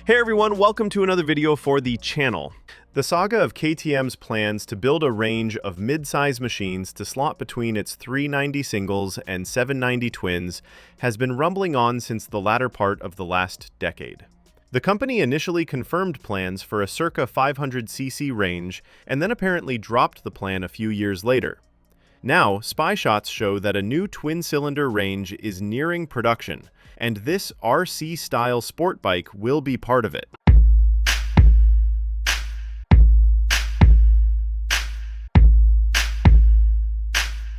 Hey everyone, welcome to another video for the channel. The saga of KTM's plans to build a range of mid-size machines to slot between its 390 singles and 790 twins has been rumbling on since the latter part of the last decade. The company initially confirmed plans for a circa 500cc range and then apparently dropped the plan a few years later. Now, spy shots show that a new twin-cylinder range is nearing production, and this RC-style Sportbike will be part of it.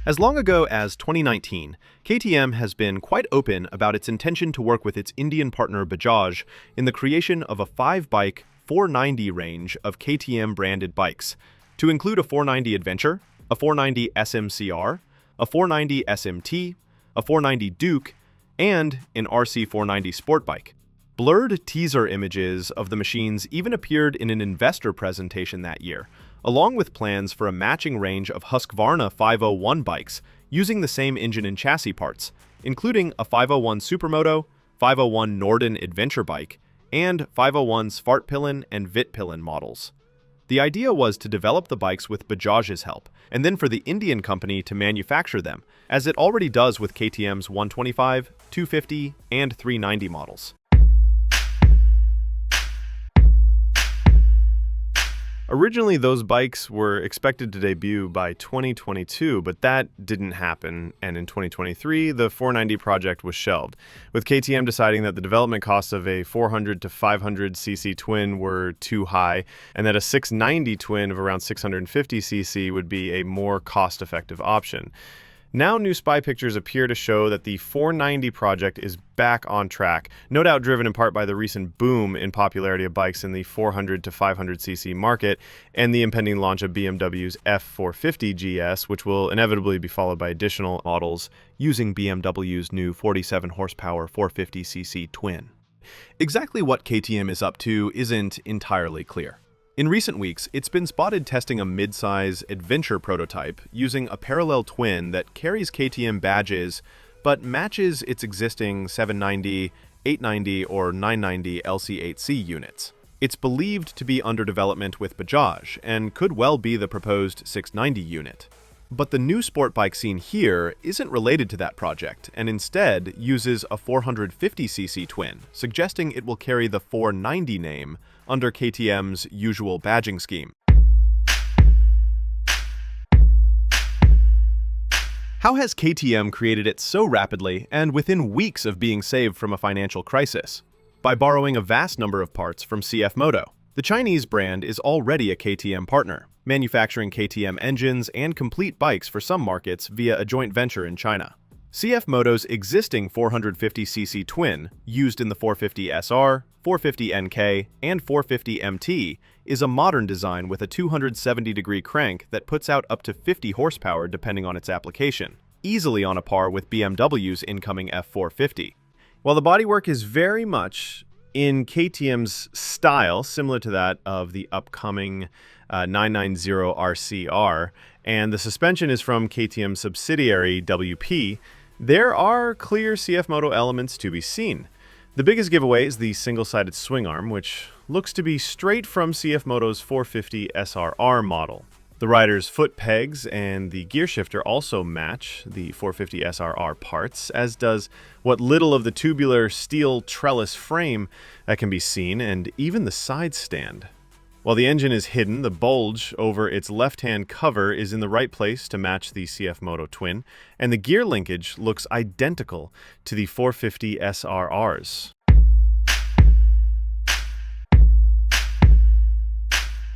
As long ago as 2019, KTM has been quite open about its intention to work with its Indian partner Bajaj in the creation of a 5-bike 490 range of KTM-branded bikes, to include a 490 Adventure, a 490 SMCR, a 490 SMT, a 490 Duke, and an RC490 Sportbike. Blurred teaser images of the machines even appeared in an investor presentation that year, along with plans for a matching range of Husqvarna 501 bikes using the same engine and chassis parts, including a 501 SuperMoto, 501 Norden adventure bike, and 501 Svartpillen and Vitpillen models. The idea was to develop the bikes with Bajaj's help, and then for the Indian company to manufacture them, as it already does with KTM's 125, 250, and 390 models. Originally, those bikes were expected to debut by 2022, but that didn't happen, and in 2023, the 490 project was shelved, with KTM deciding that the development costs of a 400 to 500cc twin were too high, and that a 690 twin of around 650cc would be a more cost-effective option. Now, new spy pictures appear to show that the 490 project is back on track, no doubt driven in part by the recent boom in popularity of bikes in the 400 to 500cc market and the impending launch of BMW's F450 GS, which will inevitably be followed by additional models using BMW's new 47 horsepower 450cc twin. Exactly what KTM is up to isn't entirely clear. In recent weeks, it's been spotted testing a mid-size adventure prototype using a parallel twin that carries KTM badges but matches its existing 790, 890, or 990 LC8C units. It's believed to be under development with Bajaj and could well be the proposed 690 unit. But the new sport bike seen here isn't related to that project and instead uses a 450cc twin, suggesting it will carry the 490 name under KTM's usual badging scheme. How has KTM created it so rapidly and within weeks of being saved from a financial crisis? By borrowing a vast number of parts from CFMOTO. The Chinese brand is already a KTM partner, manufacturing KTM engines and complete bikes for some markets via a joint venture in China. CFMOTO's existing 450cc twin, used in the 450SR, 450NK, and 450MT, is a modern design with a 270-degree crank that puts out up to 50 horsepower depending on its application, easily on a par with BMW's incoming F450. While the bodywork is very much in KTM's style, similar to that of the upcoming 990 RCR, and the suspension is from KTM's subsidiary WP, there are clear CFMOTO elements to be seen. The biggest giveaway is the single-sided swing arm, which looks to be straight from CFMOTO's 450 SRR model. The rider's foot pegs and the gear shifter also match the 450 SRR parts, as does what little of the tubular steel trellis frame that can be seen, and even the side stand. While the engine is hidden, the bulge over its left-hand cover is in the right place to match the CFMOTO twin, and the gear linkage looks identical to the 450 SRRs.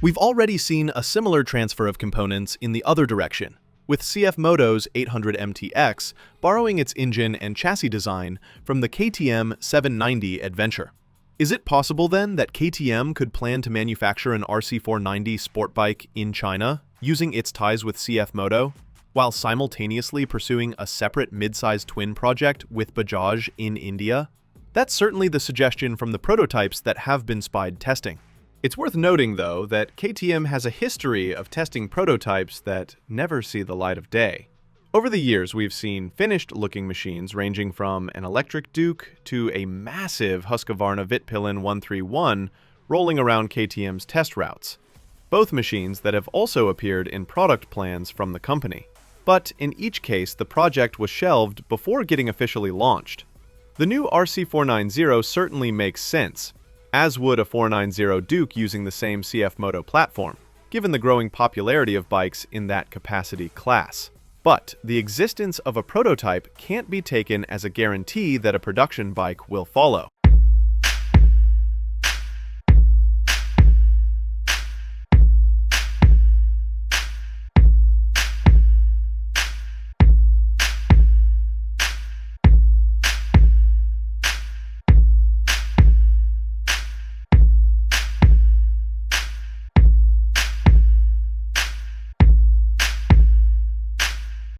We've already seen a similar transfer of components in the other direction, with CFMOTO's 800 MTX borrowing its engine and chassis design from the KTM 790 Adventure. Is it possible then that KTM could plan to manufacture an RC490 Sportbike in China, using its ties with CFMOTO, while simultaneously pursuing a separate mid-size twin project with Bajaj in India? That's certainly the suggestion from the prototypes that have been Spied testing. It's worth noting, though, that KTM has a history of testing prototypes that never see the light of day. Over the years, we've seen finished-looking machines ranging from an electric Duke to a massive Husqvarna Vitpillen 131 rolling around KTM's test routes, both machines that have also appeared in product plans from the company. But in each case, the project was shelved before getting officially launched. The new RC490 certainly makes sense, as would a 490 Duke using the same CFMOTO platform, given the growing popularity of bikes in that capacity class. But the existence of a prototype can't be taken as a guarantee that a production bike will follow.